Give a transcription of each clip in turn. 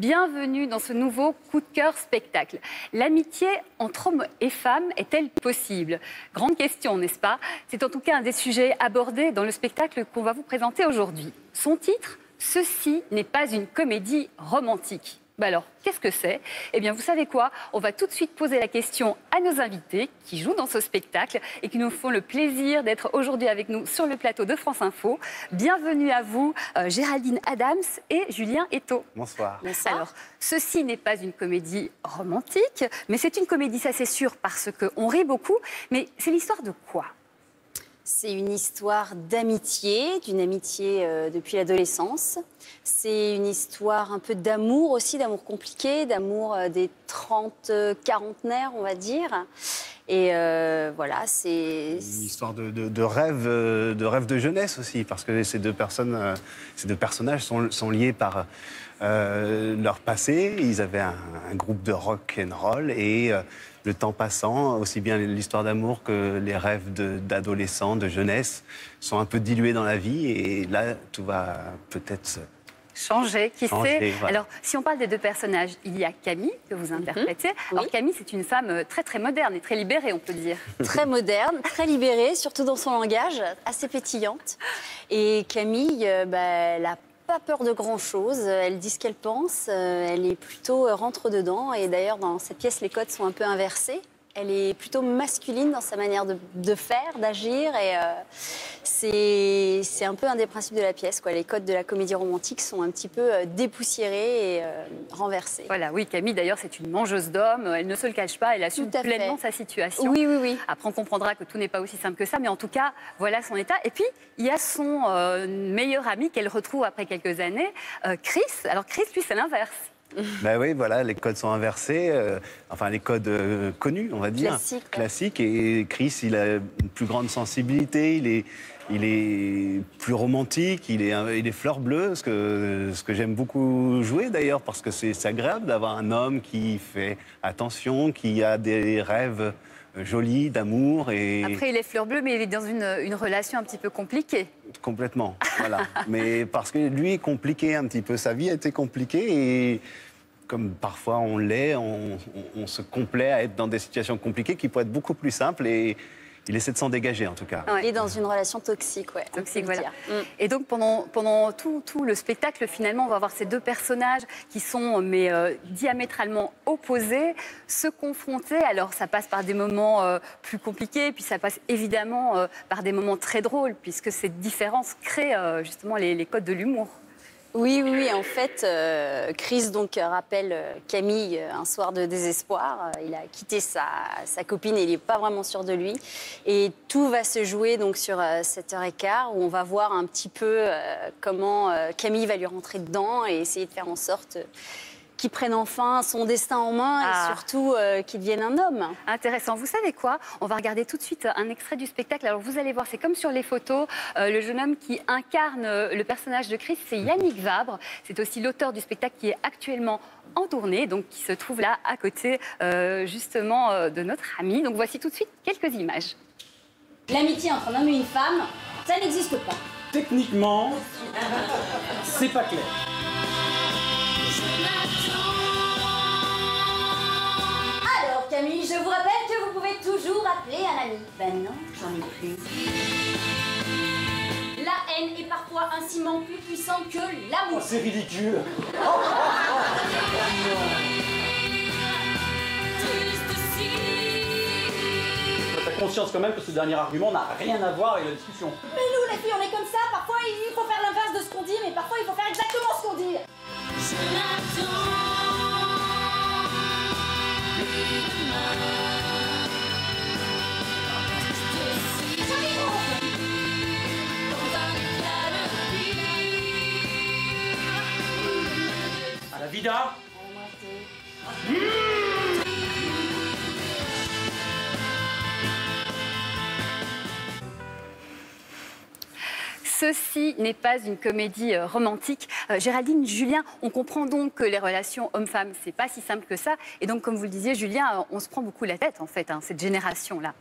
Bienvenue dans ce nouveau coup de cœur spectacle. L'amitié entre hommes et femmes est-elle possible? Grande question, n'est-ce pas? C'est en tout cas un des sujets abordés dans le spectacle qu'on va vous présenter aujourd'hui. Son titre, Ceci n'est pas une comédie romantique. Bah alors, qu'est-ce que c'est? Eh bien, vous savez quoi? On va tout de suite poser la question à nos invités qui jouent dans ce spectacle et qui nous font le plaisir d'être aujourd'hui avec nous sur le plateau de France Info. Bienvenue à vous, Géraldine Adams et Julien Eto. Bonsoir. Bonsoir. Alors, ceci n'est pas une comédie romantique, mais c'est une comédie, ça c'est sûr, parce qu'on rit beaucoup. Mais c'est l'histoire de quoi? C'est une histoire d'amitié, d'une amitié depuis l'adolescence. C'est une histoire un peu d'amour aussi, d'amour compliqué, d'amour des 30-quarantenaires, on va dire. Et voilà, c'est... Une histoire de rêve de jeunesse aussi, parce que ces deux personnages sont liés par leur passé. Ils avaient un groupe de rock and roll et le temps passant, aussi bien l'histoire d'amour que les rêves d'adolescents, de jeunesse, sont un peu dilués dans la vie. Et là, tout va peut-être changer, qui sait. Voilà. Alors, si on parle des deux personnages, il y a Camille, que vous interprétez. Alors, Camille, c'est une femme très, très moderne et très libérée, on peut dire. Très moderne, très libérée, surtout dans son langage, assez pétillante. Et Camille, elle n'a pas peur de grand-chose. Elle dit ce qu'elle pense. Elle est plutôt rentre-dedans. Et d'ailleurs, dans cette pièce, les codes sont un peu inversés. Elle est plutôt masculine dans sa manière de faire, d'agir. Et c'est un peu un des principes de la pièce, quoi. Les codes de la comédie romantique sont un petit peu dépoussiérés et renversés. Voilà, oui, Camille, d'ailleurs, c'est une mangeuse d'hommes. Elle ne se le cache pas. Elle assume pleinement sa situation. Oui, oui, oui. Après, on comprendra que tout n'est pas aussi simple que ça. Mais en tout cas, voilà son état. Et puis, il y a son meilleur ami qu'elle retrouve après quelques années, Chris. Alors, Chris, lui, c'est l'inverse. Ben oui, voilà, les codes sont inversés, enfin les codes connus, on va dire. Classiques. Et Chris, il a une plus grande sensibilité, il est plus romantique, il est fleur bleue, ce que j'aime beaucoup jouer d'ailleurs, parce que c'est agréable d'avoir un homme qui fait attention, qui a des rêves jolis, d'amour. Et... Après, il est fleur bleue, mais il est dans une relation un petit peu compliquée. Complètement, voilà. Mais parce que lui est compliqué un petit peu, sa vie a été compliquée et comme parfois on l'est, on se complaît à être dans des situations compliquées qui pourraient être beaucoup plus simples et il essaie de s'en dégager en tout cas. Il est dans une relation toxique, ouais. Toxique, voilà. Et donc pendant tout le spectacle, finalement, on va voir ces deux personnages qui sont diamétralement opposés, se confronter. Alors ça passe par des moments plus compliqués, puis ça passe évidemment par des moments très drôles, puisque ces différences créent justement les codes de l'humour. Oui, en fait, Chris donc rappelle Camille un soir de désespoir. Il a quitté sa copine et il n'est pas vraiment sûr de lui. Et tout va se jouer donc sur 7h15 où on va voir un petit peu comment Camille va lui rentrer dedans et essayer de faire en sorte qu'il prenne enfin son destin en main et surtout qu'il devienne un homme. Intéressant. Vous savez quoi? On va regarder tout de suite un extrait du spectacle. Alors vous allez voir, c'est comme sur les photos. Le jeune homme qui incarne le personnage de Chris, c'est Yannick Vabre. C'est aussi l'auteur du spectacle qui est actuellement en tournée, donc qui se trouve là à côté justement de notre ami. Donc voici tout de suite quelques images. L'amitié entre un homme et une femme, ça n'existe pas. Techniquement, c'est pas clair. Alors Camille, je vous rappelle que vous pouvez toujours appeler un ami. Ben non, j'en ai plus. La haine est parfois un ciment plus puissant que l'amour. Oh, c'est ridicule. T'as conscience quand même que ce dernier argument n'a rien à voir avec la discussion. Mais nous les filles, on est comme ça. Parfois il faut faire l'inverse de ce qu'on dit, mais parfois il faut faire exactement ce qu'on dit. À la vida. Ceci n'est pas une comédie romantique. Géraldine, Julien, on comprend donc que les relations hommes-femmes, c'est pas si simple que ça. Et donc, comme vous le disiez, Julien, on se prend beaucoup la tête, en fait, cette génération-là.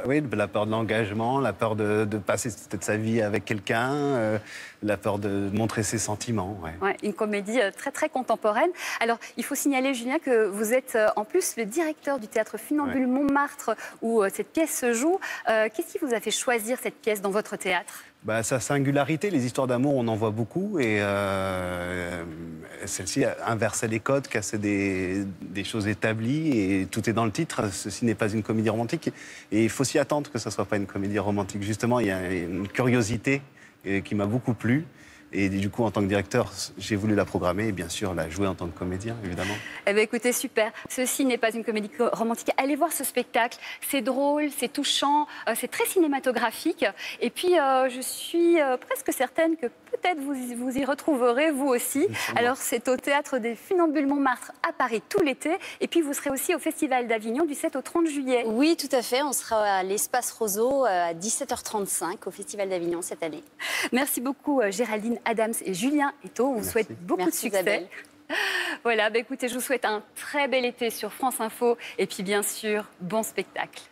Oui, la peur de l'engagement, la peur de passer toute sa vie avec quelqu'un, la peur de montrer ses sentiments. Ouais, une comédie très, très contemporaine. Alors, il faut signaler, Julien, que vous êtes en plus le directeur du théâtre Funambule Montmartre, où cette pièce se joue. Qu'est-ce qui vous a fait choisir cette pièce dans votre théâtre ? Sa singularité, les histoires d'amour, on en voit beaucoup. Et celle-ci inversait les codes, cassait des choses établies. Et tout est dans le titre. Ceci n'est pas une comédie romantique. Et il faut s'y attendre que ce ne soit pas une comédie romantique. Justement, il y a une curiosité qui m'a beaucoup plu. Et du coup, en tant que directeur, j'ai voulu la programmer et bien sûr la jouer en tant que comédien, évidemment. Eh bien, écoutez, super. Ceci n'est pas une comédie romantique. Allez voir ce spectacle. C'est drôle, c'est touchant, c'est très cinématographique. Et puis, je suis presque certaine que peut-être vous y retrouverez, vous aussi. Alors, c'est au Théâtre des Funambules Montmartre à Paris tout l'été. Et puis, vous serez aussi au Festival d'Avignon du 7 au 30 juillet. Oui, tout à fait. On sera à l'Espace Roseau à 17h35 au Festival d'Avignon cette année. Merci beaucoup, Géraldine Adams et Julien Eto. On vous souhaite beaucoup de succès. Isabelle. Voilà, écoutez, je vous souhaite un très bel été sur France Info et puis bien sûr, bon spectacle.